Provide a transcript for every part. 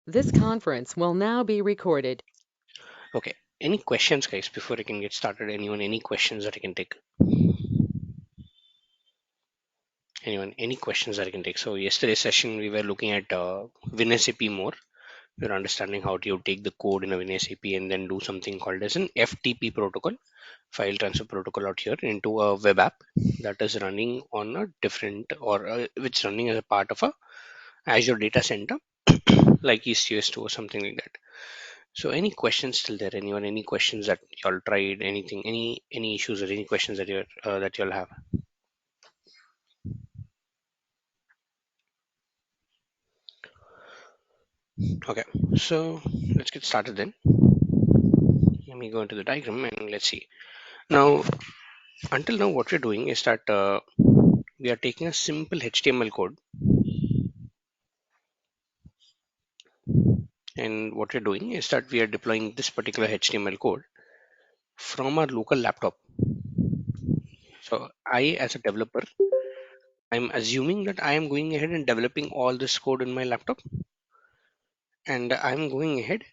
This conference will now be recorded. Okay. Any questions, guys, before I can get started? Anyone, any questions that I can take? Anyone, any questions that I can take? So, yesterday's session, we were looking at WinSAP more. We were understanding how do you take the code in a WinSAP and then do something called as an FTP protocol, file transfer protocol out here into a web app that is running on a different or which running as a part of a Azure data center like ECS2 or something like that. So any questions still there? Anyone? Any questions that y'all tried? Anything? Any issues or any questions that y'all have? Okay, so let's get started then. Let me go into the diagram and let's see. Now, until now, what we're doing is that we are taking a simple HTML code, and what we're doing is that we are deploying this particular HTML code from our local laptop. So I, as a developer, I'm assuming that I am going ahead and developing all this code in my laptop, and I'm going ahead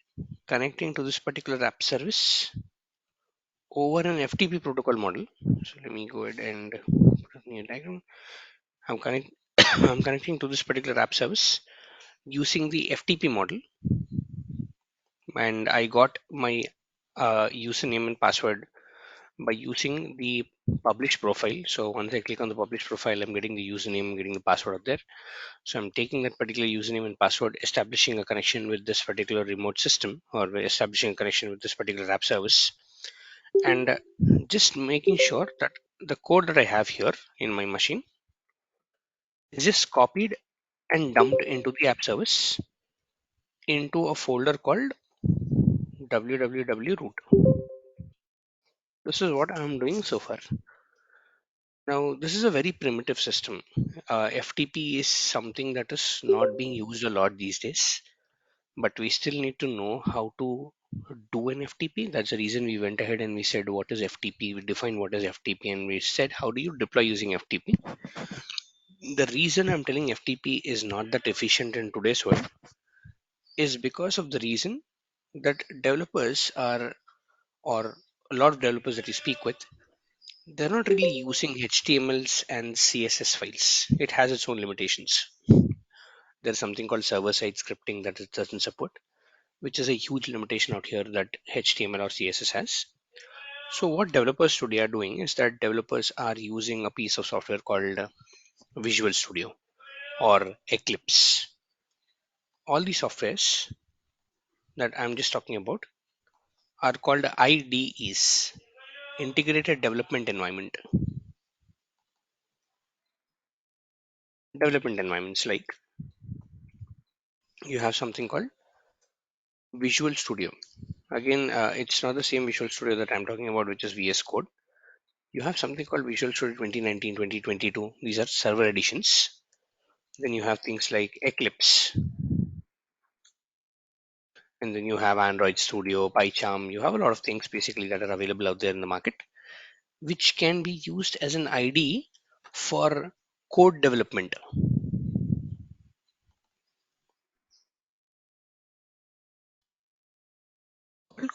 connecting to this particular app service over an FTP protocol model. So let me go ahead and put a new diagram. I'm connect I'm connecting to this particular app service using the FTP model, and I got my username and password by using the publish profile. So once I click on the publish profile, I'm getting the username, getting the password up there. So I'm taking that particular username and password, establishing a connection with this particular remote system, or establishing a connection with this particular app service, and just making sure that the code that I have here in my machine is just copied and dumped into the app service into a folder called www root. This is what I'm doing so far. Now, this is a very primitive system. FTP is something that is not being used a lot these days, but we still need to know how to do an FTP. That's the reason we went ahead and we said, what is FTP? We defined what is FTP, and we said, how do you deploy using FTP? The reason I'm telling FTP is not that efficient in today's world is because of the reason that developers are, or a lot of developers that you speak with, they're not really using HTMLs and CSS files. It has its own limitations. There's something called server side scripting that it doesn't support, which is a huge limitation out here that HTML or CSS has. So, what developers today are doing is that developers are using a piece of software called Visual Studio or Eclipse. All these softwares that I'm just talking about are called IDEs, Integrated Development Environment. Development environments like you have something called Visual Studio. Again, it's not the same Visual Studio that I'm talking about, which is VS Code. You have something called Visual Studio 2019, 2022. These are server editions. Then you have things like Eclipse, and then you have Android Studio, PyCharm. You have a lot of things basically that are available out there in the market, which can be used as an IDE for code development.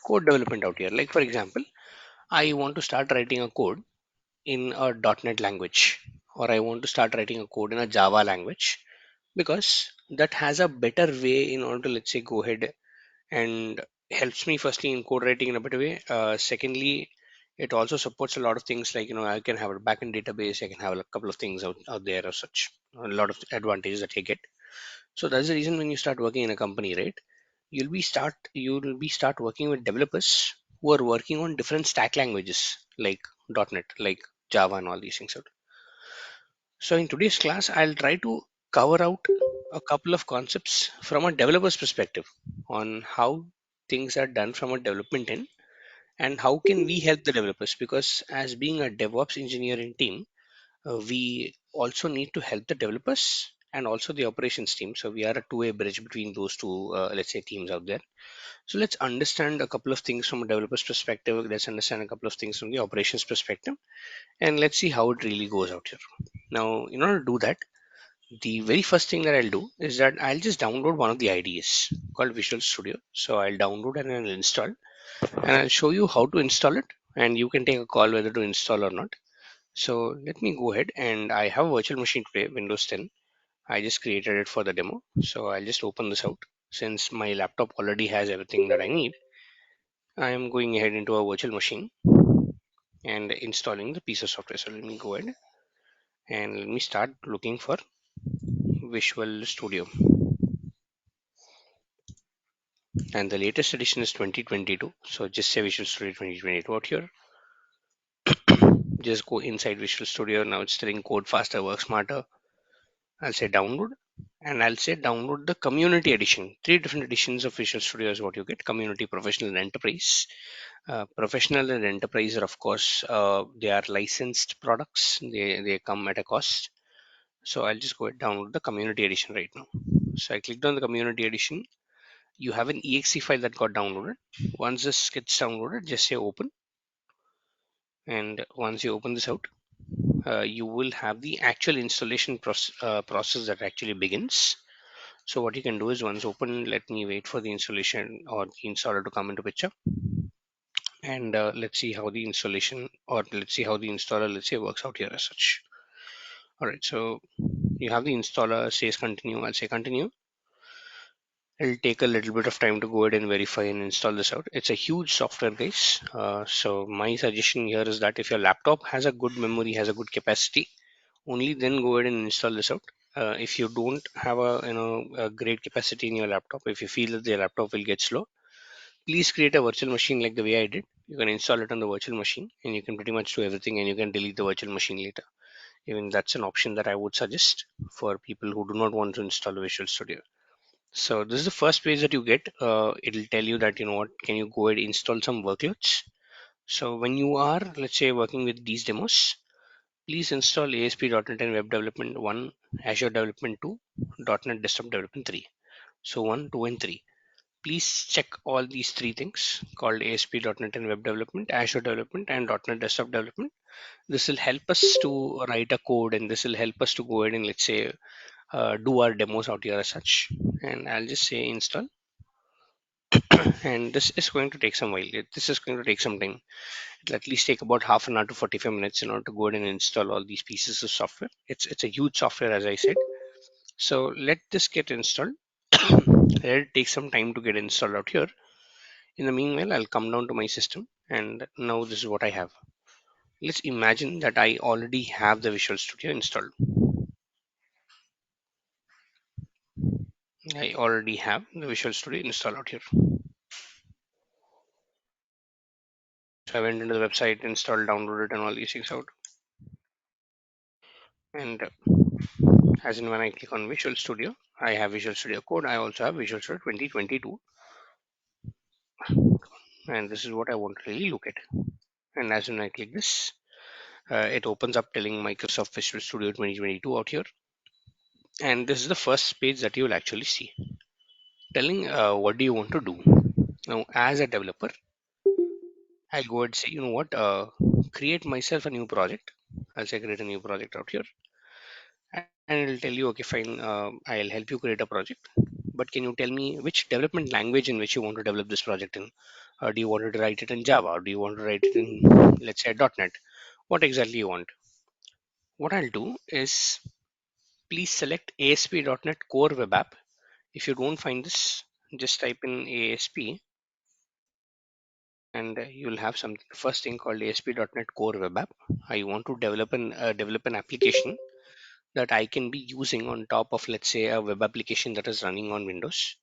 Code development out here. Like for example, I want to start writing a code in a .NET language, or I want to start writing a code in a Java language, because that has a better way in order to, let's say, go ahead and helps me firstly in code writing in a better way. Secondly, it also supports a lot of things like, I can have a backend database, I can have a couple of things out there or such, a lot of advantages that you get. So that's the reason when you start working in a company, right, you'll be start working with developers who are working on different stack languages like .NET, like Java and all these things. So in today's class, I'll try to cover out a couple of concepts from a developer's perspective on how things are done from a development end, and how can we help the developers, because as being a DevOps engineering team, we also need to help the developers and also the operations team. So we are a two-way bridge between those two, let's say, teams out there. So let's understand a couple of things from a developer's perspective. Let's understand a couple of things from the operations perspective, and let's see how it really goes out here. Now, in order to do that, The very first thing that I'll do is that I'll just download one of the IDEs called Visual Studio. So I'll download and I'll install, and I'll show you how to install it, and you can take a call whether to install or not. So let me go ahead, and I have a virtual machine today, Windows 10. I just created it for the demo. So I'll just open this out. Since my laptop already has everything that I need, I am going ahead into a virtual machine and installing the piece of software. So let me go ahead and let me start looking for Visual Studio. And the latest edition is 2022. So just say Visual Studio 2022 out here. Just go inside Visual Studio. Now it's telling code faster, work smarter. I'll say download, and I'll say download the community edition. Three different editions of Visual Studio is what you get: community, professional, and enterprise. Professional and enterprise are, of course, they are licensed products. They come at a cost. So I'll just go ahead and download the community edition right now. So I clicked on the community edition. You have an exe file that got downloaded. Once this gets downloaded, just say open, and once you open this out, you will have the actual installation process that actually begins. So what you can do is, once open, let me wait for the installation or the installer to come into picture, and let's see how the installation, or let's see how the installer, let's say, works out here as such. All right, so you have the installer says continue. I'll say continue. It'll take a little bit of time to go ahead and verify and install this out. It's a huge software, guys. So my suggestion here is that if your laptop has a good memory, has a good capacity, only then go ahead and install this out. If you don't have a great capacity in your laptop, if you feel that your laptop will get slow, please create a virtual machine like the way I did. You can install it on the virtual machine, and you can pretty much do everything, and you can delete the virtual machine later. Even that's an option that I would suggest for people who do not want to install Visual Studio. So this is the first page that you get. It'll tell you that, you know what, can you go ahead and install some workloads. So when you are, let's say, working with these demos, please install ASP.NET and Web Development 1, Azure Development 2, .NET Desktop Development 3. So 1, 2, and 3. Please check all these three things called ASP.NET and Web Development, Azure Development, and .NET Desktop Development. This will help us to write a code, and this will help us to go ahead and, let's say, do our demos out here as such. And I'll just say install, and this is going to take some while. This is going to take some time. It'll at least take about half an hour to 45 minutes in order to go ahead and install all these pieces of software. It's a huge software, as I said. So let this get installed. Let it take some time to get installed out here. In the meanwhile, I'll come down to my system, and now this is what I have. Let's imagine that I already have the Visual Studio installed. I already have the Visual Studio installed out here. So I went into the website, installed, downloaded, and all these things out. And as in when I click on Visual Studio, I have Visual Studio Code. I also have Visual Studio 2022, and this is what I want to really look at. And as when I click this, it opens up telling Microsoft Visual Studio 2022 out here. And this is the first page that you will actually see, telling what do you want to do. Now, as a developer, I'll go and say, you know what, create myself a new project. I'll say create a new project out here, and it'll tell you, okay, fine, I'll help you create a project. But can you tell me which development language in which you want to develop this project in? Do you want to write it in Java? Or do you want to write it in, let's say, .NET? What exactly you want? What I'll do is, please select ASP.NET Core Web App. If you don't find this, just type in ASP, and you'll have some first thing called ASP.NET Core Web App. I want to develop an application that I can be using on top of, let's say, a web application that is running on Windows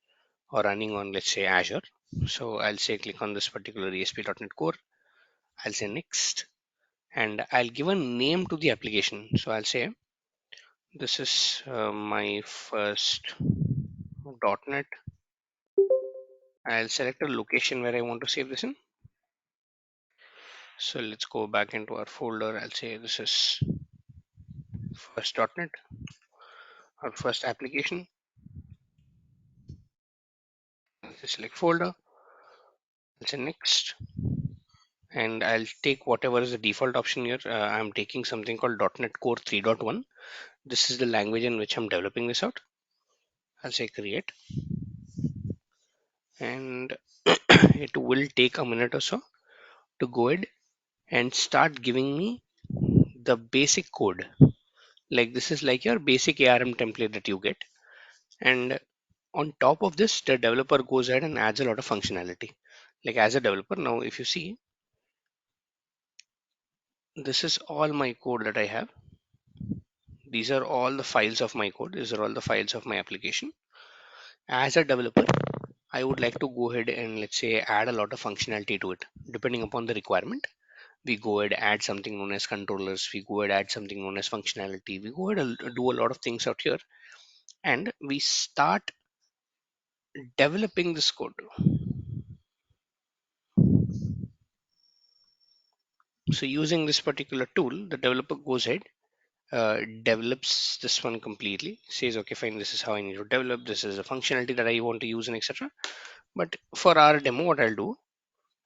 or running on, let's say, Azure. So I'll say click on this particular ASP.NET Core. I'll say next, and I'll give a name to the application. So I'll say this is my first .NET. I'll select a location where I want to save this in. So let's go back into our folder. I'll say this is first .NET, our first application. I'll select folder. I'll say next, and I'll take whatever is the default option here. I'm taking something called .NET Core 3.1. This is the language in which I'm developing this out. I'll say create, and it will take a minute or so to go ahead and start giving me the basic code. Like this is like your basic ARM template that you get, and on top of this, the developer goes ahead and adds a lot of functionality. Like as a developer, now if you see, this is all my code that I have. These are all the files of my code. These are all the files of my application. As a developer, I would like to go ahead and let's say add a lot of functionality to it. Depending upon the requirement, we go ahead add something known as controllers. We go ahead add something known as functionality. We go ahead and do a lot of things out here, and we start developing this code. So using this particular tool, the developer goes ahead, develops this one completely, says, okay, fine, this is how I need to develop. This is a functionality that I want to use and etc. But for our demo, what I'll do,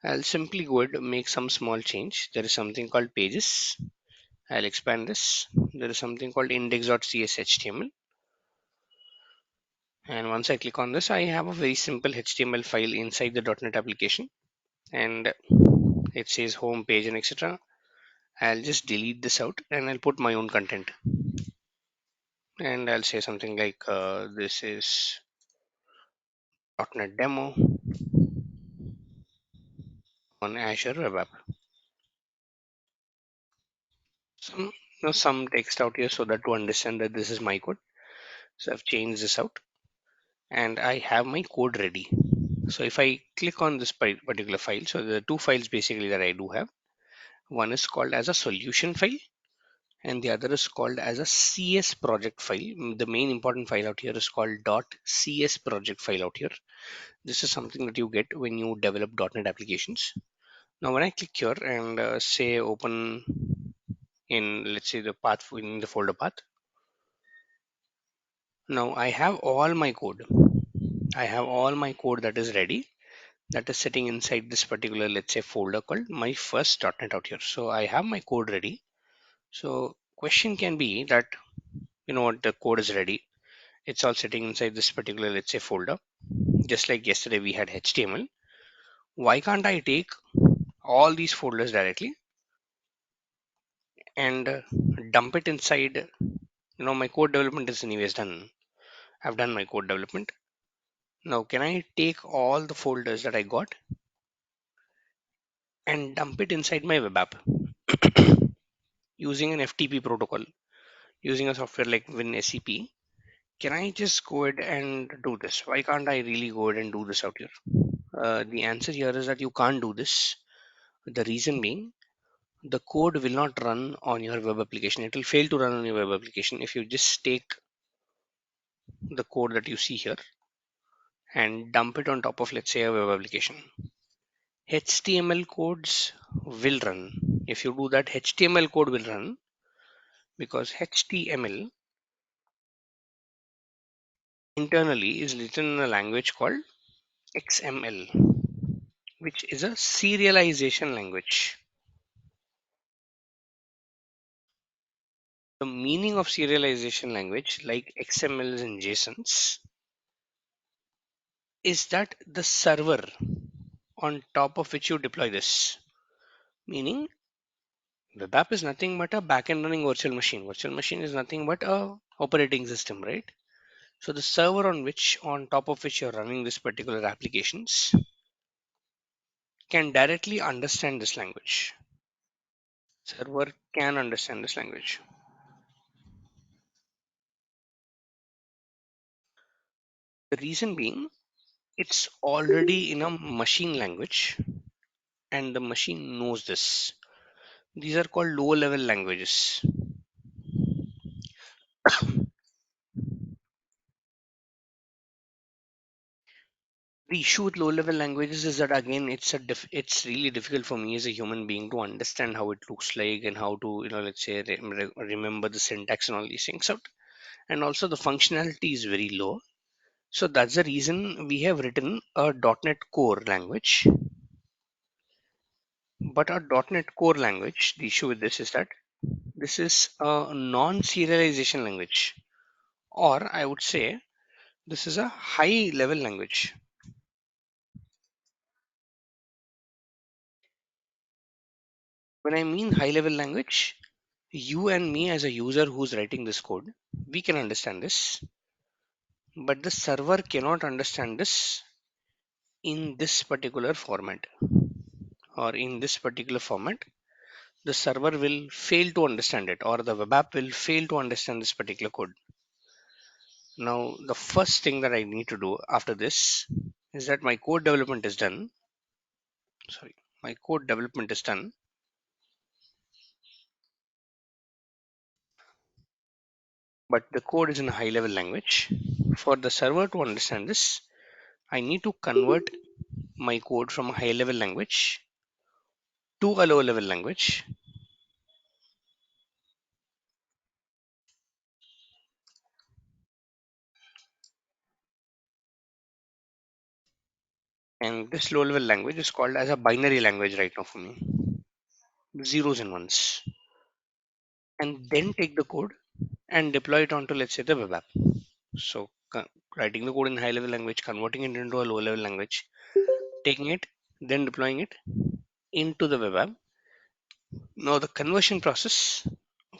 I'll simply go ahead and make some small change. There is something called pages. I'll expand this. There is something called index.cshtml. And once I click on this, I have a very simple HTML file inside the .NET application. And it says home page and etc. I'll just delete this out and I'll put my own content. And I'll say something like this is .NET demo on Azure Web App. Some, some text out here so that to understand that this is my code. So I've changed this out and I have my code ready. So if I click on this particular file, so there are two files basically that I do have. One is called as a solution file and the other is called as a CS project file. The main important file out here is called .cs project file out here. This is something that you get when you develop .NET applications. Now when I click here and say open in, let's say, the path in the folder path, now I have all my code. I have all my code that is ready, that is sitting inside this particular, let's say, folder called my first .NET out here. So I have my code ready. So question can be that, you know what, the code is ready. It's all sitting inside this particular, let's say, folder. Just like yesterday we had HTML. Why can't I take all these folders directly and dump it inside? My code development is anyways done. I've done my code development. Now can I take all the folders that I got and dump it inside my web app using an FTP protocol, using a software like WinSCP? Can I just go ahead and do this? Why can't I really go ahead and do this out here? The answer here is that you can't do this. The reason being, the code will not run on your web application. It will fail to run on your web application if you just take the code that you see here and dump it on top of, let's say, a web application. HTML codes will run. If you do that, HTML code will run because HTML internally is written in a language called XML, which is a serialization language. The meaning of serialization language, like XMLs and JSONs, is that the server on top of which you deploy this, meaning web app is nothing but a backend running virtual machine. Virtual machine is nothing but a operating system, right? So the server on top of which you're running this particular applications can directly understand this language. Server can understand this language. The reason being, it's already in a machine language and the machine knows this. These are called low level languages. The issue with low level languages is that again it's really difficult for me as a human being to understand how it looks like and how to, let's say, remember the syntax and all these things out. And also the functionality is very low. So that's the reason we have written a .NET Core language But our .NET Core language, the issue with this is that this is a non-serialization language, or I would say this is a high level language. When I mean high level language, you and me as a user who's writing this code, we can understand this, but the server cannot understand this in this particular format, or in this particular format. The server will fail to understand it, or the web app will fail to understand this particular code. Now, the first thing that I need to do after this is that my code development is done. Sorry, my code development is done, but the code is in a high level language. For the server to understand this, I need to convert my code from a high level language to a low level language. And this low level language is called as a binary language right now for me, zeros and ones. And then take the code and deploy it onto, let's say, the web app. So, writing the code in high level language, converting it into a low level language, taking it, then deploying it into the web app. Now, the conversion process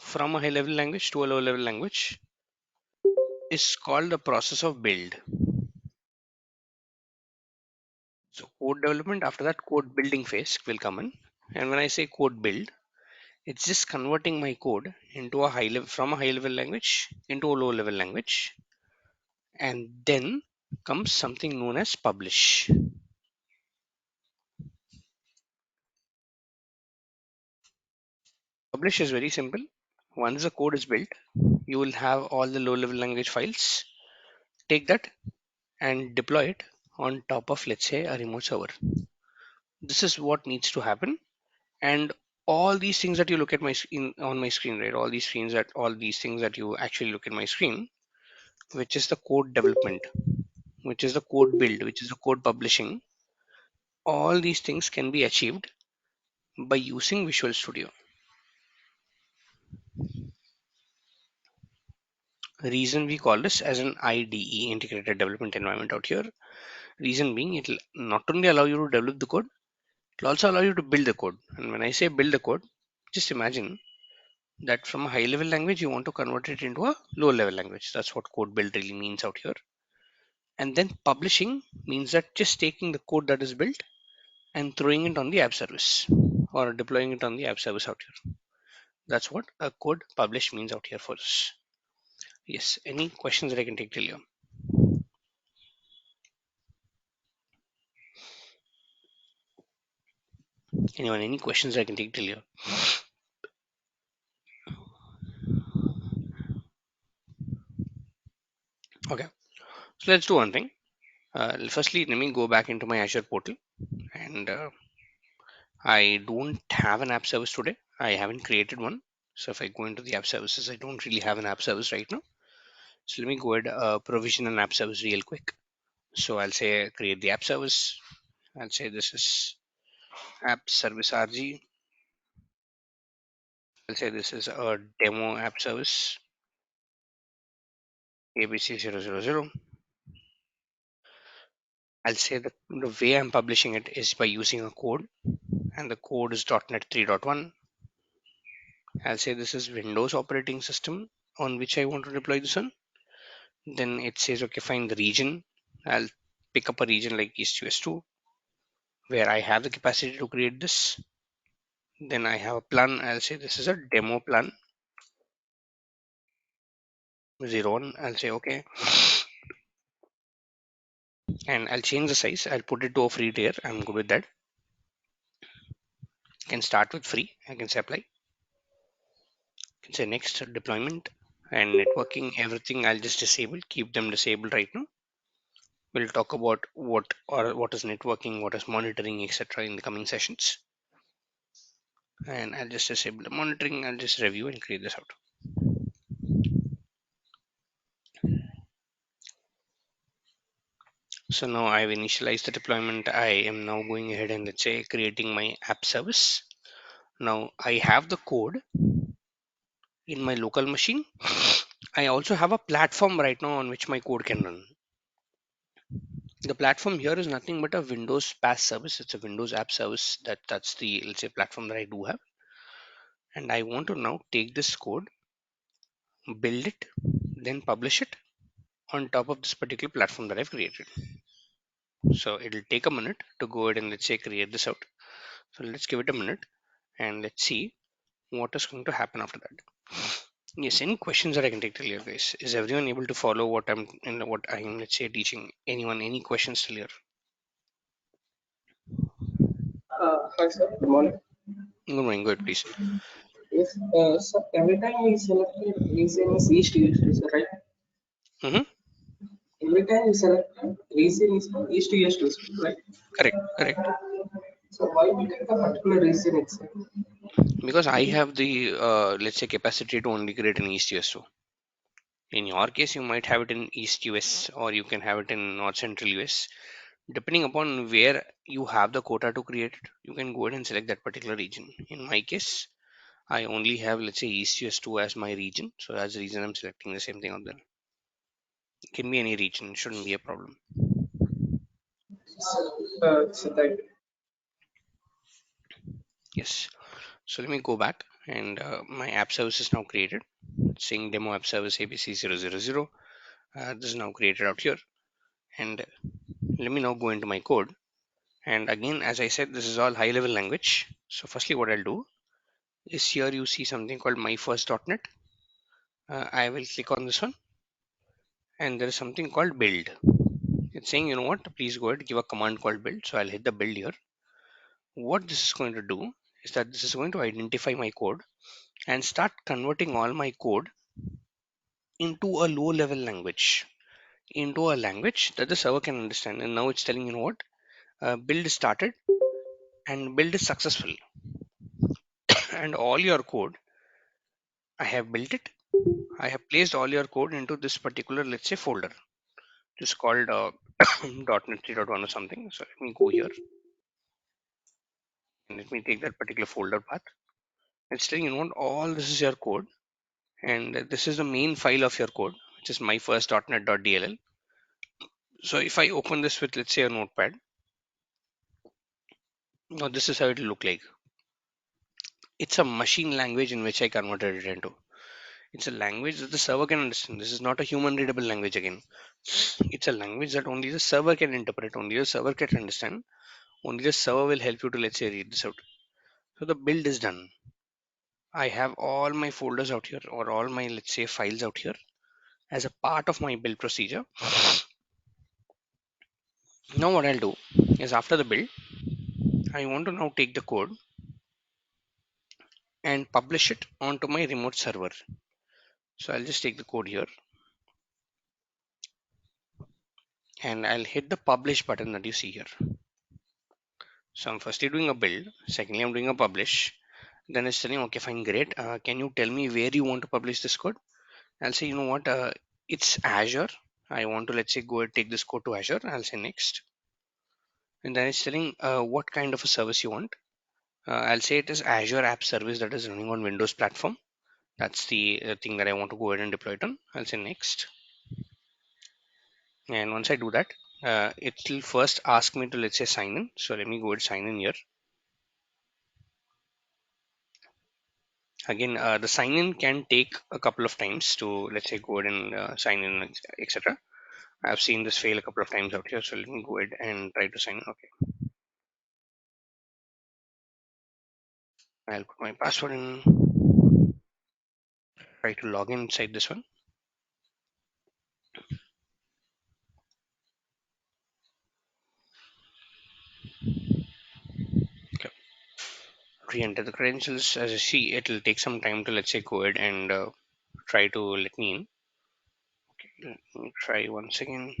from a high level language to a low level language is called the process of build. So, code development, after that, code building phase will come in. And when I say code build, it's just converting my code into a high level, from a high level language into a low level language. And then comes something known as publish. Publish is very simple. Once the code is built, you will have all the low level language files. Take that and deploy it on top of, let's say, a remote server. This is what needs to happen. And all these things that you look at my screen, on my screen, right? All these things that you actually look at my screen, which is the code development, which is the code build, which is the code publishing. All these things can be achieved by using Visual Studio. Reason we call this as an IDE, integrated development environment out here. Reason being, it will not only allow you to develop the code, it will also allow you to build the code. And when I say build the code, just imagine that from a high level language, you want to convert it into a low level language. That's what code build really means out here. And then publishing means that just taking the code that is built and throwing it on the app service, or deploying it on the app service out here. That's what a code publish means out here for us. Yes, any questions that I can take till here? Anyone, any questions that I can take till here? Okay, so let's do one thing. Firstly, let me go back into my Azure portal, and I don't have an app service today. I haven't created one. So if I go into the app services, I don't really have an app service right now. So let me go ahead, provision an app service real quick. So I'll say create the app service. I'll say this is app service RG. I'll say this is a demo app service ABC000. I'll say the way I'm publishing it is by using a code, and the code is .NET 3.1. I'll say this is Windows operating system on which I want to deploy this on. Then it says, okay, find the region. I'll pick up a region like East US2 where I have the capacity to create this. Then I have a plan. I'll say this is a demo plan 01. I'll say okay, and I'll change the size. I'll put it to a free tier. I'm good with that. I can start with free. I can say apply. I can say next deployment and networking. Everything I'll just disable. Keep them disabled right now. We'll talk about what is networking, what is monitoring, etc. in the coming sessions. And I'll just disable the monitoring. I'll just review and create this out. So now I've initialized the deployment. I am now going ahead and let's say creating my app service. Now I have the code in my local machine. I also have a platform right now on which my code can run. The platform here is nothing but a Windows PaaS service. It's a Windows app service. That's the, let's say, platform that I do have. And I want to now take this code, build it, then publish it on top of this particular platform that I've created. So it'll take a minute to go ahead and let's say create this out. So let's give it a minute and let's see what is going to happen after that. Yes, any questions that I can take till here, guys? Is everyone able to follow what I'm let's say teaching? Anyone, any questions till here? Hi sir, good morning. Good morning, go ahead, please. Yes, so every time we selected region is East US, right? Mm-hmm. Every time we select region is from East US, right? Correct, correct. So why we take the particular region itself? Because I have the let's say capacity to only create in East US. So in your case, you might have it in East US or you can have it in North Central US. Depending upon where you have the quota to create it, you can go ahead and select that particular region. In my case, I only have let's say East US 2 as my region. So as a reason, I'm selecting the same thing out there. It can be any region, it shouldn't be a problem. So that Yes. So let me go back and my app service is now created. It's saying demo app service ABC000. This is now created out here. And let me now go into my code. And again, as I said, this is all high level language. So firstly, what I'll do is here you see something called myfirst.net. I will click on this one and there is something called build. It's saying, you know what, please go ahead, give a command called build. So I'll hit the build here. What this is going to do is that this is going to identify my code and start converting all my code into a low level language, into a language that the server can understand. And now it's telling, you know what, build started and build is successful. And all your code, I have built it. I have placed all your code into this particular, let's say, folder. It's called .NET 3.1 or something. So let me go here and let me take that particular folder path. It's telling, you know what, all this is your code and this is the main file of your code, which is my first .NET.dll. So if I open this with, let's say, a notepad, now this is how it will look like. It's a machine language in which I converted it into. It's a language that the server can understand. This is not a human readable language again. It's a language that only the server can interpret, only the server can understand. Only the server will help you to, let's say, read this out. So the build is done. I have all my folders out here or all my, let's say, files out here as a part of my build procedure. Now what I'll do is after the build, I want to now take the code and publish it onto my remote server. So I'll just take the code here and I'll hit the publish button that you see here. So I'm firstly doing a build, secondly I'm doing a publish. Then it's telling, okay, fine, great. Can you tell me where you want to publish this code? I'll say, you know what, it's Azure. I want to, let's say, go and take this code to Azure. I'll say next. And then it's telling what kind of a service you want. I'll say it is Azure App Service that is running on Windows platform. That's the thing that I want to go ahead and deploy it on. I'll say next. And once I do that, it will first ask me to, let's say, sign in. So let me go ahead and sign in here. Again, the sign in can take a couple of times to, let's say, go ahead and sign in, etc. I've seen this fail a couple of times out here. So let me go ahead and try to sign in. Okay. I'll put my password in, try to log in inside this one. Okay. Re-enter the credentials. As you see, it will take some time to, let's say, go ahead and try to let me in. Okay, let me try once again.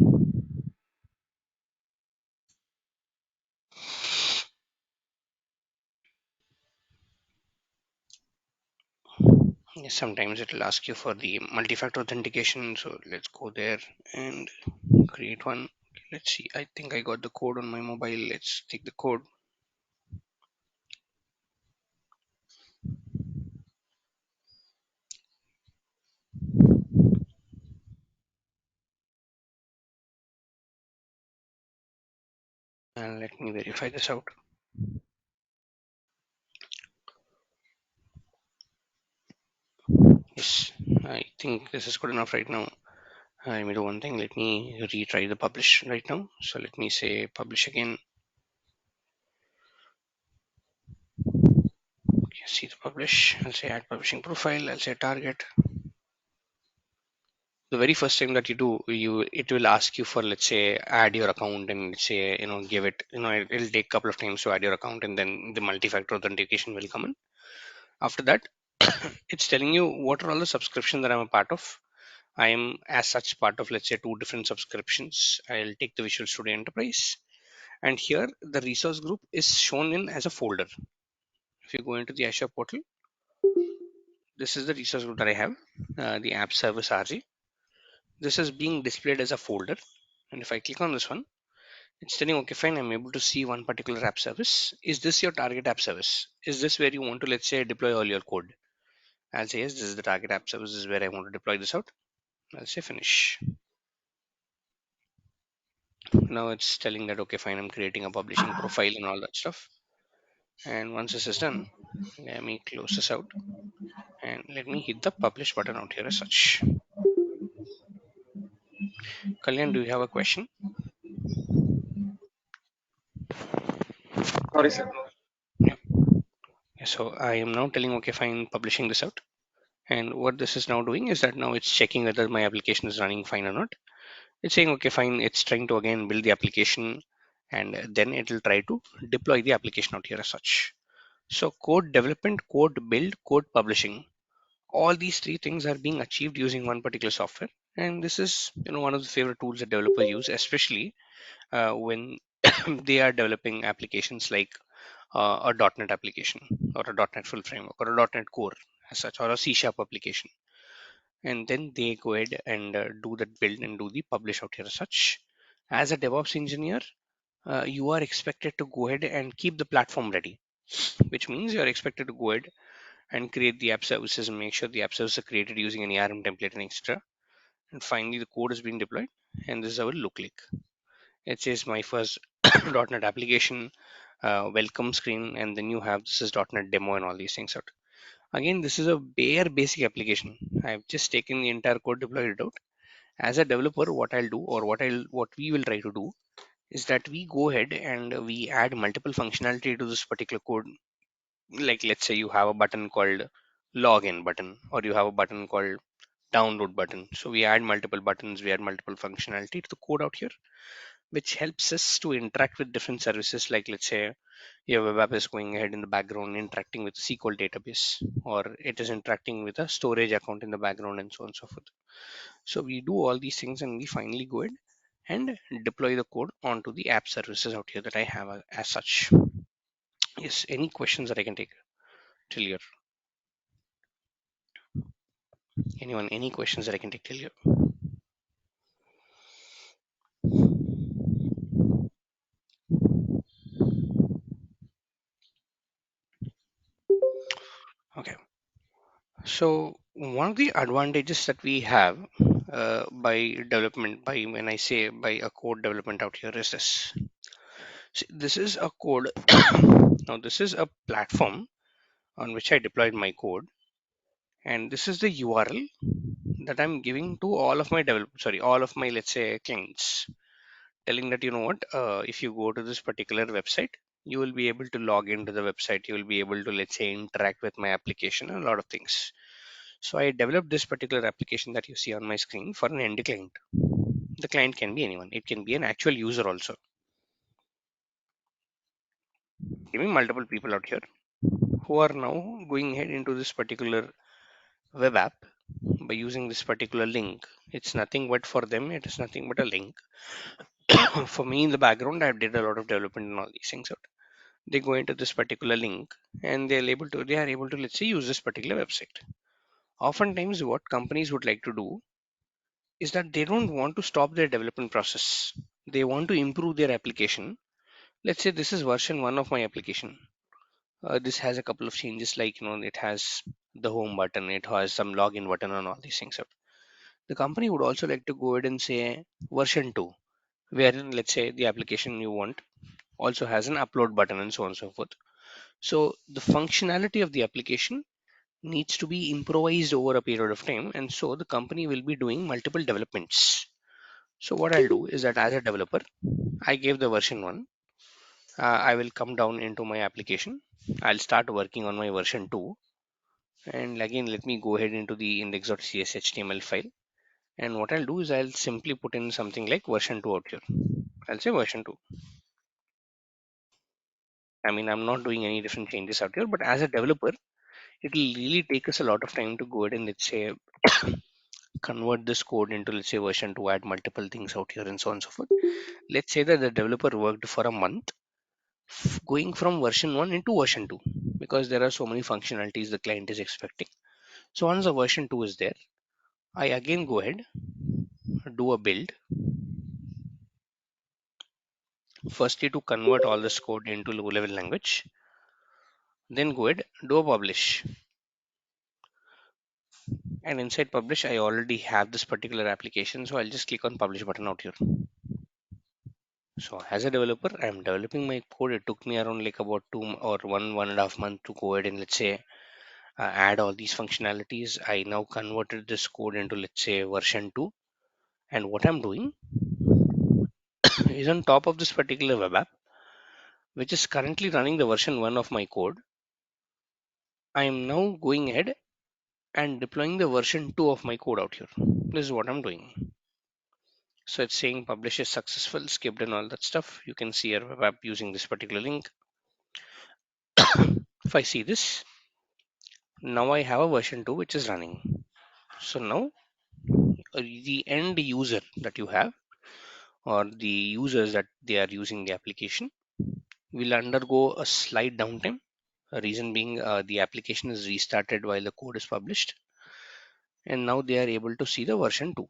Yes, sometimes it will ask you for the multi-factor authentication. So let's go there and create one. Let's see. I think I got the code on my mobile. Let's take the code. And let me verify this out. Yes, I think this is good enough right now. Let me do one thing. Let me retry the publish right now. So let me say publish again. Okay, see the publish. I'll say add publishing profile. I'll say target. The very first time that you do, it will ask you for, let's say, add your account, and let's say, give it, it'll take a couple of times to add your account, and then the multi-factor authentication will come in. After that, it's telling you what are all the subscriptions that I'm a part of. I am as such part of, let's say, two different subscriptions. I'll take the Visual Studio Enterprise, and here the resource group is shown in as a folder. If you go into the Azure portal, this is the resource group that I have, the app service RG. This is being displayed as a folder, and if I click on this one, it's telling, okay, fine, I'm able to see one particular app service. Is this your target app service? Is this where you want to, let's say, deploy all your code? I'll say yes, this is the target app service. This is where I want to deploy this out. I'll say finish. Now it's telling that, okay, fine, I'm creating a publishing profile and all that stuff. And once this is done, let me close this out and let me hit the publish button out here as such. Kalyan, do you have a question? Sorry, sir. Yeah. So I am now telling, okay, fine, publishing this out. And what this is now doing is that now it's checking whether my application is running fine or not. It's saying, okay, fine, it's trying to again build the application, and then it will try to deploy the application out here as such. So code development, code build, code publishing, all these three things are being achieved using one particular software. And this is, one of the favorite tools that developers use, especially when they are developing applications like a .NET application, or a .NET full framework, or a .NET core as such, or a C# application. And then they go ahead and do that build and do the publish out here as such. As a DevOps engineer, you are expected to go ahead and keep the platform ready, which means you are expected to go ahead and create the app services and make sure the app services are created using an ARM template and etc. And finally, the code has been deployed, and this is how it will look like. It says my first .NET application, welcome screen, and then you have this is .NET demo and all these things out. Again, this is a bare basic application. I've just taken the entire code, deployed it out. As a developer, what I'll do, or what we will try to do, is that we go ahead and we add multiple functionality to this particular code. Like, let's say you have a button called login button, or you have a button called download button. So we add multiple buttons, we add multiple functionality to the code out here, which helps us to interact with different services. Like, let's say your web app is going ahead in the background interacting with SQL database, or it is interacting with a storage account in the background, and so on and so forth. So we do all these things, and we finally go ahead and deploy the code onto the app services out here that I have as such. Yes, any questions that I can take till here? Anyone, any questions that I can take till here? Okay. So one of the advantages that we have by development, by when I say by a code development out here, is this. See, this is a code. Now this is a platform on which I deployed my code, and this is the URL that I'm giving to all of my all of my, let's say, clients, telling that, if you go to this particular website, you will be able to log into the website, you will be able to, let's say, interact with my application and a lot of things. So I developed this particular application that you see on my screen for an end client. The client can be anyone, it can be an actual user also. Giving multiple people out here who are now going ahead into this particular web app by using this particular link. It's nothing but, for them, it is nothing but a link. For me, in the background, I did a lot of development and all these things out. They go into this particular link, and they are able to, let's say, use this particular website. Oftentimes what companies would like to do is that they don't want to stop their development process. they want to improve their application. Let's say this is version 1 of my application. This has a couple of changes, like it has the home button, it has some login button and all these things. The company would also like to go ahead and say version 2, wherein let's say the application you want also has an upload button and so on and so forth. So the functionality of the application needs to be improvised over a period of time, and so the company will be doing multiple developments. So what I'll do is that as a developer, I gave the version 1. I will come down into my application. I'll start working on my version 2, and again let me go ahead into the index.cs html file, and what I'll do is I'll simply put in something like version 2 out here. I'll say version 2. I mean, I'm not doing any different changes out here, but as a developer, it'll really take us a lot of time to go ahead and let's say convert this code into let's say version 2, add multiple things out here and so on and so forth. Let's say that the developer worked for a month going from version 1 into version 2, because there are so many functionalities the client is expecting. So once the version 2 is there, I again go ahead, do a build, firstly to convert all this code into low level language, then go ahead, do a publish. And inside publish, I already have this particular application, so I'll just click on publish button out here. So as a developer, I'm developing my code. It took me around like about or 1.5 months to go ahead and let's say add all these functionalities. I now converted this code into let's say version 2, and what I'm doing is on top of this particular web app, which is currently running the version 1 of my code, I am now going ahead and deploying the version 2 of my code out here. This is what I'm doing. So it's saying publish is successful, skipped and all that stuff. You can see our web app using this particular link. If I see this, now I have a version 2 which is running. So now the end user that you have, or the users that they are using the application, will undergo a slight downtime. Reason being, the application is restarted while the code is published, and now they are able to see the version 2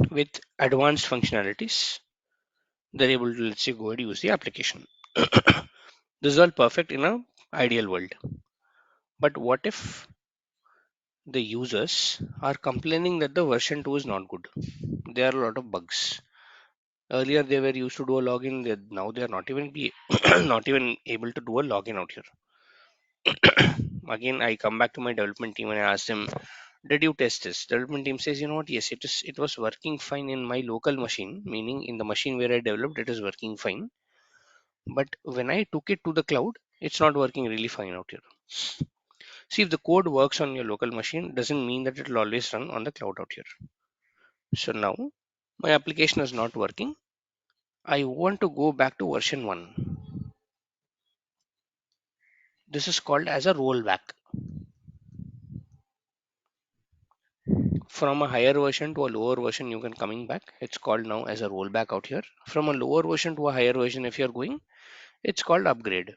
with advanced functionalities. They're able to let's say go ahead and use the application. This is all perfect in a ideal world, but what if the users are complaining that the version 2 is not good? There are a lot of bugs. Earlier they were used to do a login, now they are not even be not even able to do a login out here. Again, I come back to my development team and I ask them, did you test this? Development team says, you know what, yes, it was working fine in my local machine, meaning in the machine where I developed, it is working fine, but when I took it to the cloud, it's not working really fine out here. See, if the code works on your local machine, doesn't mean that it will always run on the cloud out here. So now my application is not working. I want to go back to version 1. This is called as a rollback. From a higher version to a lower version, you can coming back. It's called now as a rollback out here. From a lower version to a higher version, if you're going, it's called upgrade.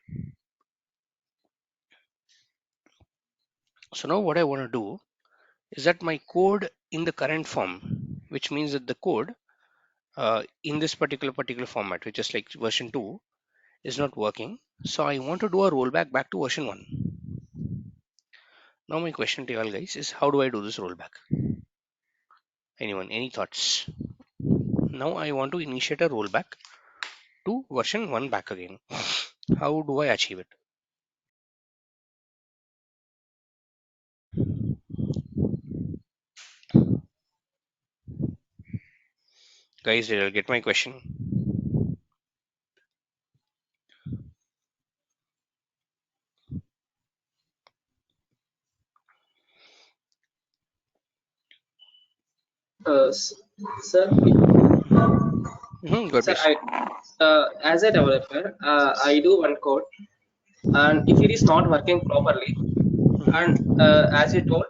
So now what I want to do is that my code in the current form, which means that the code in this particular format, which is like version 2, is not working. So I want to do a rollback back to version 1. Now my question to you all guys is, how do I do this rollback? Anyone, any thoughts? Now I want to initiate a rollback to version 1 back again. How do I achieve it? Guys, did you get my question? Uh, s- sir, Good, sir, please. as a developer, I do one code, and if it is not working properly, and as you told,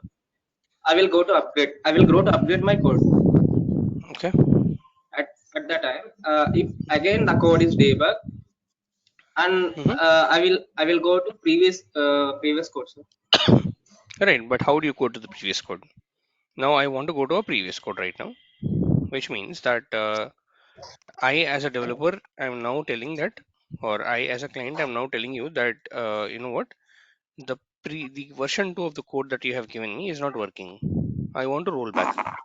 I will go to upgrade. I will go to upgrade my code. Okay. At, at that time, if again the code is debug, and I will go to previous code, sir. Right, but how do you go to the previous code? Now I want to go to a previous code right now, which means that I as a developer, I'm now telling that, or I as a client, I'm now telling you that, you know what, the the version 2 of the code that you have given me is not working. I want to roll back.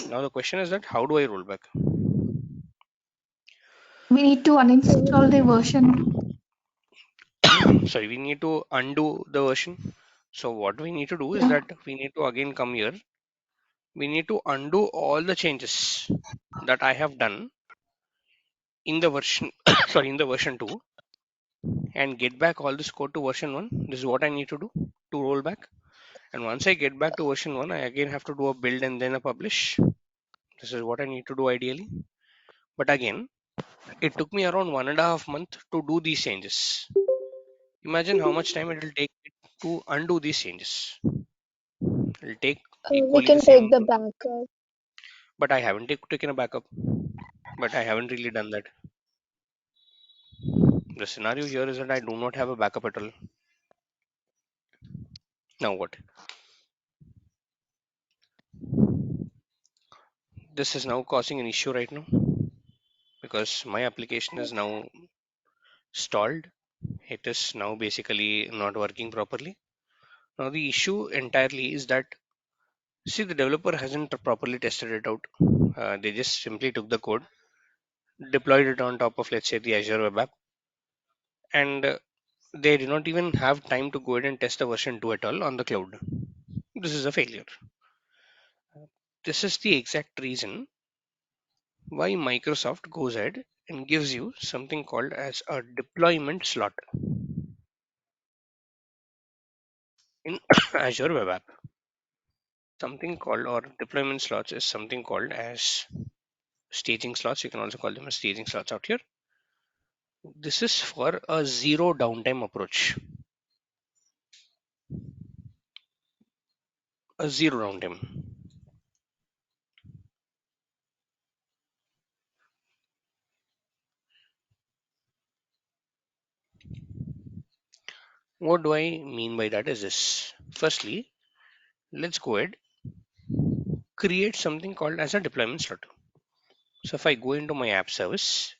Now the question is that how do I roll back? We need to uninstall the version. Sorry, we need to undo the version. So what we need to do is Yeah. that we need to again come here. We need to undo all the changes that I have done in the version sorry, in the version 2, and get back all this code to version 1. This is what I need to do to roll back. And once I get back to version 1, I again have to do a build and then a publish. This is what I need to do ideally. But again, it took me around 1.5 months to do these changes. Imagine how much time it will take to undo these changes. It will take We equally the can same take the amount. backup. But I haven't taken a backup. But I haven't really done that. The scenario here is that I do not have a backup at all. Now what? This is now causing an issue right now because my application is now stalled. It is now basically not working properly. Now the issue entirely is that, see, the developer hasn't properly tested it out. They just simply took the code, deployed it on top of, let's say, the Azure web app, and they did not even have time to go ahead and test the version 2 at all on the cloud. This is a failure. This is the exact reason why Microsoft goes ahead and gives you something called as a deployment slot in Azure web app. Something called, or deployment slots is something called as staging slots. You can also call them as staging slots out here. This is for a zero downtime approach. A zero downtime. What do I mean by that is this. Firstly, let's go ahead, create something called as a deployment slot. So if I go into my app service,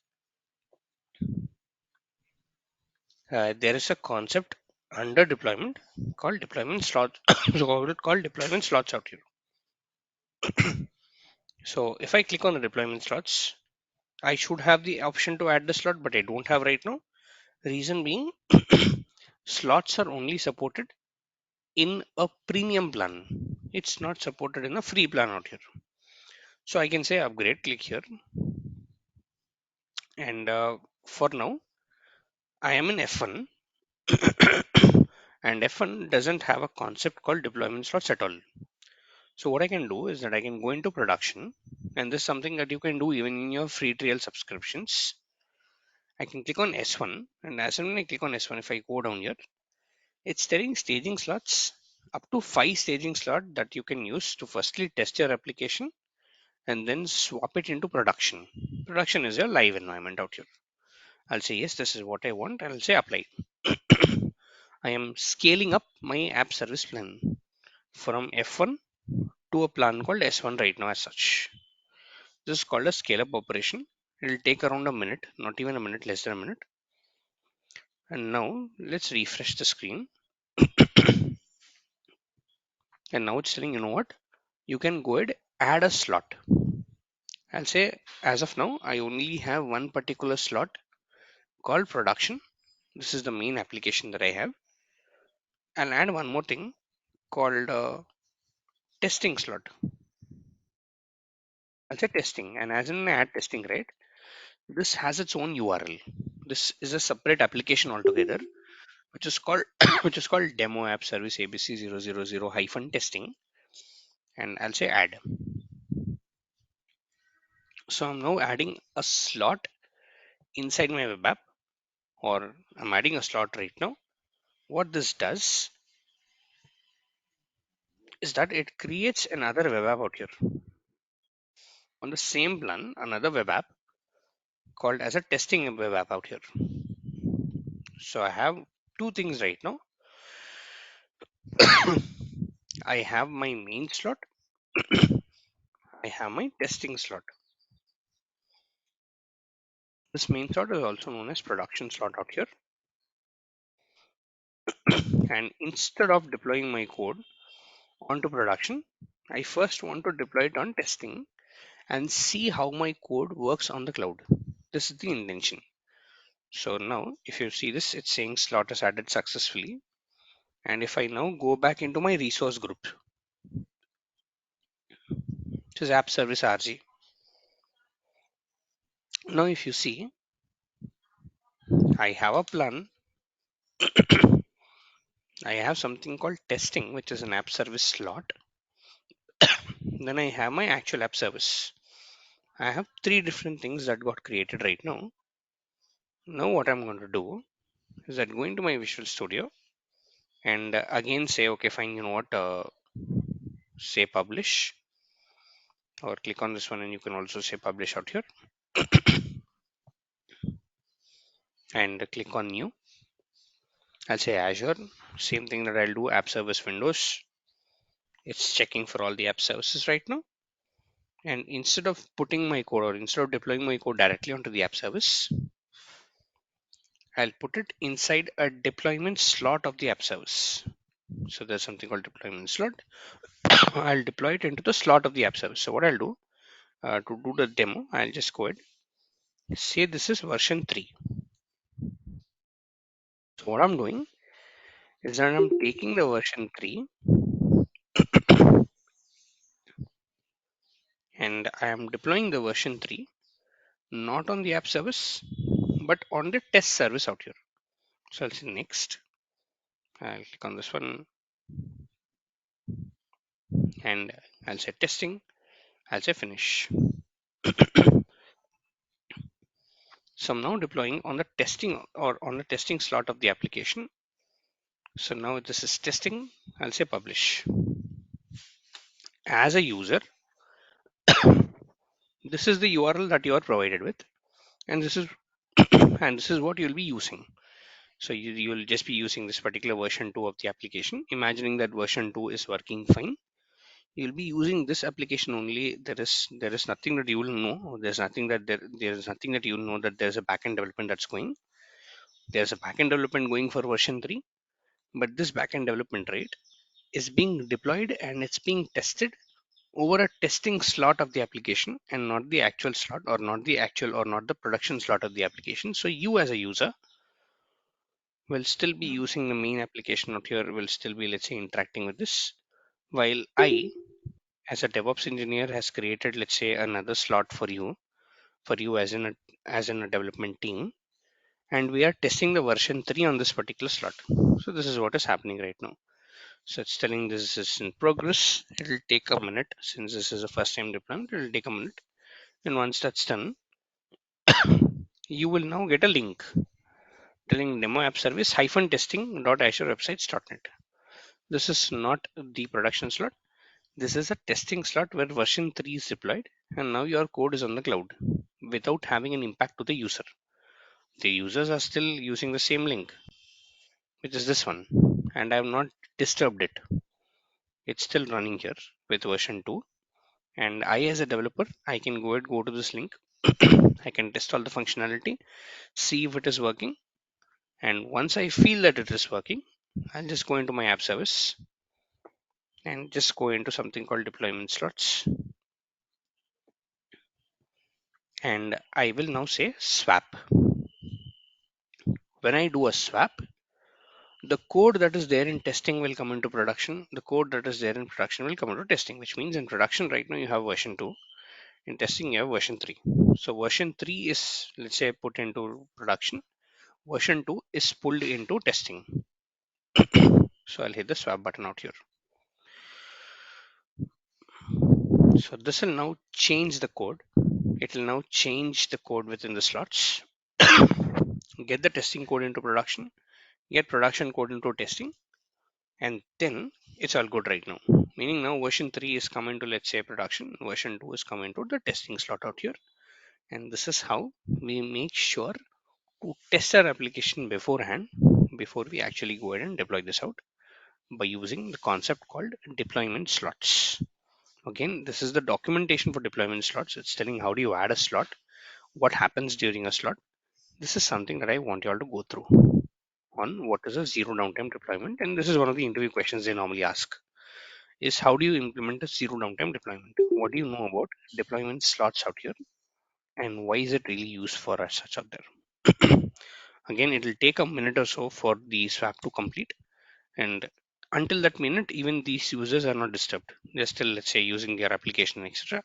there is a concept under deployment called deployment slot. So called deployment slots out here. So if I click on the deployment slots, I should have the option to add the slot, but I don't have right now. Reason being, slots are only supported in a premium plan. It's not supported in a free plan out here. So I can say upgrade, click here, and for now I am in F1, and F1 doesn't have a concept called deployment slots at all. So what I can do is that I can go into production, and this is something that you can do even in your free trial subscriptions. I can click on S1, and as soon as I click on S1, if I go down here, it's telling staging slots, up to 5 staging slots that you can use to firstly test your application and then swap it into production. Production is your live environment out here. I'll say yes, this is what I want. I'll say apply. I am scaling up my app service plan from F1 to a plan called S1 right now as such. This is called a scale up operation. It will take around a minute, not even a minute, less than a minute. And now let's refresh the screen. And now it's telling, you know what? You can go ahead, add a slot. I'll say as of now, I only have one particular slot called production. This is the main application that I have. I'll add one more thing called testing slot. I'll say testing, and as in add testing, right? This has its own URL. This is a separate application altogether, which is called which is called demo app service abc 000 hyphen testing, and I'll say add. So I'm now adding a slot inside my web app, or I'm adding a slot right now. What this does is that it creates another web app out here on the same plan, another web app called as a testing web app out here. So I have two things right now. I have my main slot, I have my testing slot. This main slot is also known as production slot out here. And instead of deploying my code onto production, I first want to deploy it on testing and see how my code works on the cloud. This is the intention. So now if you see this, it's saying slot is added successfully. And if I now go back into my resource group, which is app service RG. Now if you see, I have a plan. I have something called testing, which is an app service slot. Then I have my actual app service. I have three different things that got created right now. Now what I'm going to do is that go into my Visual Studio and again say, okay, fine, you know what, say publish, or click on this one and you can also say publish out here and click on new. I'll say Azure, same thing that I'll do, app service Windows. It's checking for all the app services right now. And instead of putting my code or instead of deploying my code directly onto the app service, I'll put it inside a deployment slot of the app service. So there's something called deployment slot. I'll deploy it into the slot of the app service. So what I'll do to do the demo, I'll just go ahead, say this is version 3. So what I'm doing is that I'm taking the version 3 and I am deploying the version 3 not on the app service but on the test service out here. So I'll say next. I'll click on this one and I'll say testing. I'll say finish. So I'm now deploying on the testing or on the testing slot of the application. So now this is testing. I'll say publish. As a user, this is the URL that you are provided with, and this is and this is what you'll be using. So you'll just be using this particular version 2 of the application, imagining that version 2 is working fine. You'll be using this application only. There is nothing that you will know. There's nothing that there's nothing that you know that there's a backend development that's going. There's a backend development going for version 3, but this backend development rate is being deployed and it's being tested over a testing slot of the application and not the actual slot or not the actual or not the production slot of the application. So you as a user will still be using the main application out here, will still be, let's say, interacting with this, while I as a DevOps engineer has created, let's say, another slot for you as in a development team, and we are testing the version 3 on this particular slot. So this is what is happening right now. So it's telling this is in progress. It'll take a minute since this is a first time deployment. It'll take a minute, and once that's done, you will now get a link telling demo app service -testing.azure websites.net. This is not the production slot. This is a testing slot where version 3 is deployed, and now your code is on the cloud without having an impact to the user. The users are still using the same link, which is this one, and I have not disturbed it. It's still running here with version 2, and I as a developer, I can go to this link. I can test all the functionality, see if it is working, and once I feel that it is working, I'll just go into my app service and just go into something called deployment slots, and I will now say swap. When I do a swap, the code that is there in testing will come into production. The code that is there in production will come into testing, which means in production right now you have version 2. In testing you have version 3. So version 3 is, let's say, put into production. Version 2 is pulled into testing. So I'll hit the swap button out here. So this will now change the code. It will now change the code within the slots. Get the testing code into production. Get production code into testing, and then it's all good right now. Meaning now version 3 is coming to, let's say, production. Version 2 is coming to the testing slot out here. And this is how we make sure to test our application beforehand before we actually go ahead and deploy this out by using the concept called deployment slots. Again, this is the documentation for deployment slots. It's telling how do you add a slot, what happens during a slot. This is something that I want you all to go through on what is a zero downtime deployment, and this is one of the interview questions they normally ask: is how do you implement a zero downtime deployment? What do you know about deployment slots out here, and why is it really used for us such out there? Again, it will take a minute or so for the swap to complete, and until that minute, even these users are not disturbed. They're still, let's say, using their application, etc.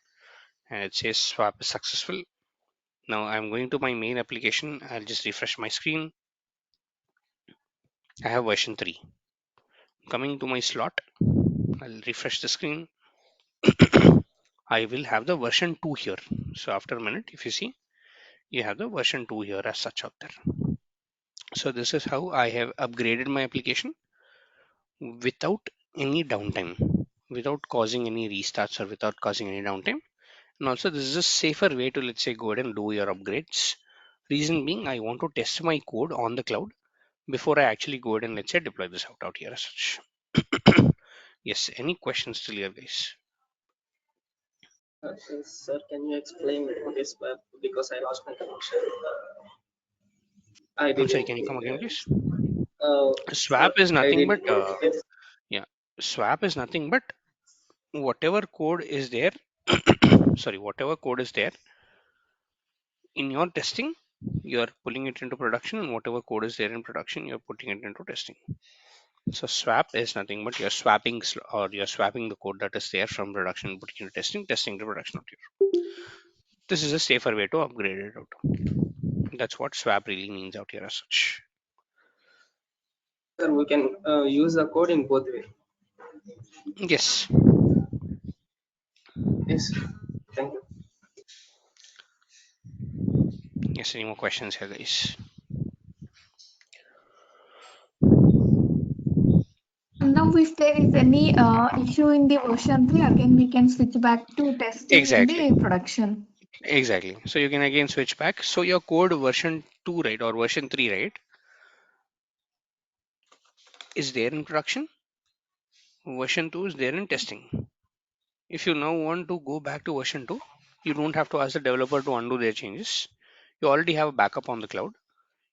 And it says swap is successful. Now I'm going to my main application. I'll just refresh my screen. I have version 3. Coming to my slot, I'll refresh the screen. I will have the version 2 here. So after a minute, if you see, you have the version 2 here as such out there. So this is how I have upgraded my application without any downtime, without causing any restarts or without causing any downtime. And also this is a safer way to, let's say, go ahead and do your upgrades. Reason being, I want to test my code on the cloud before I actually go ahead and, let's say, deploy this out here as such. Yes, any questions still here, guys? Sir, can you explain what is web? Because I lost my connection. I I'm sorry, didn't can you come again, hear. please? Sir, Swap is I nothing but didn't get. yeah, swap is nothing but whatever code is there. Sorry, whatever code is there in your testing, you're pulling it into production, and whatever code is there in production, you're putting it into testing. So swap is nothing but you're swapping or you're swapping the code that is there from production, putting into testing, testing to production out here. This is a safer way to upgrade it out. That's what swap really means out here as such. Sir, we can use the code in both ways. Yes. Yes. Thank you. Yes. Any more questions here, guys? And now, if there is any issue in the version 3, again we can switch back to testing in Exactly. the production. Exactly. So you can again switch back. So your code version 2, right, or version 3, right, is there in production. Version 2 is there in testing. If you now want to go back to version 2, you don't have to ask the developer to undo their changes. You already have a backup on the cloud.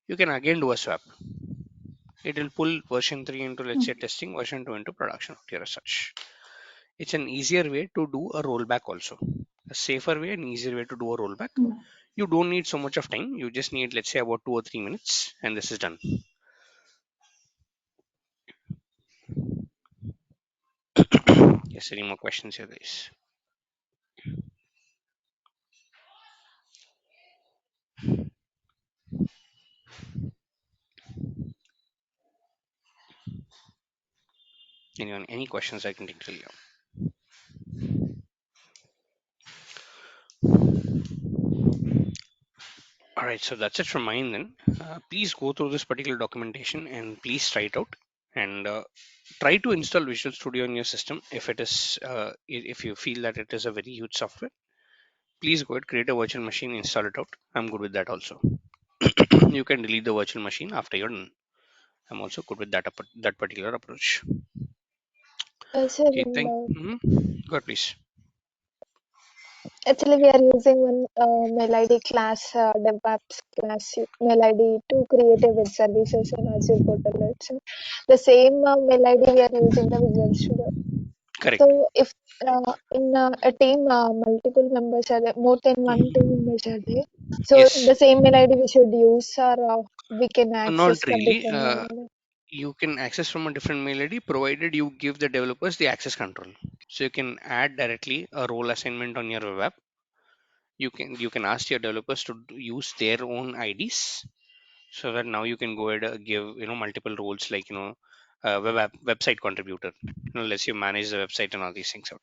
You can again do a swap. It will pull version 3 into, let's say, testing, version 2 into production out here as such. It's an easier way to do a rollback also. A safer way and easier way to do a rollback. Mm. You don't need so much of time. You just need, let's say, about 2 or 3 minutes, and this is done. Yes, any more questions here, guys? Anyone, any questions I can take till you? All right, so that's it from mine then. Please go through this particular documentation and please try it out. And try to install Visual Studio in your system if it is, if you feel that it is a very huge software. Please go ahead, create a virtual machine, install it out. I'm good with that also. You can delete the virtual machine after you're done. I'm also good with that particular approach. Sir, Okay, one thank. doubt. Go ahead, please. Actually, we are using one Melody class, DevOps class Melody to create a web services in Azure portal. It's the same Melody we are using the Visual Studio. Correct. So, if in a team, multiple members are there, more than one team members are there. So, Yes. the same Melody we should use, or we can Not access from really. different Melody. You can access from a different mail ID provided you give the developers the access control. So you can add directly a role assignment on your web app. You can ask your developers to use their own IDs, so that now you can go ahead and give multiple roles, like website contributor. Let's you manage the website and all these things out.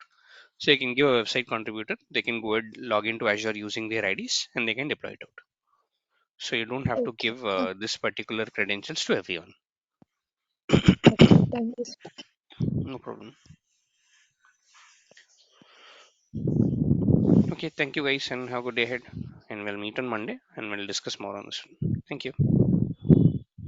So you can give a website contributor. They can go ahead, log into Azure using their IDs, and they can deploy it out. So you don't have to Okay. give this particular credentials to everyone. Okay. Thank you. No problem. Okay, thank you guys, and have a good day ahead. And we'll meet on Monday and we'll discuss more on this one. Thank you.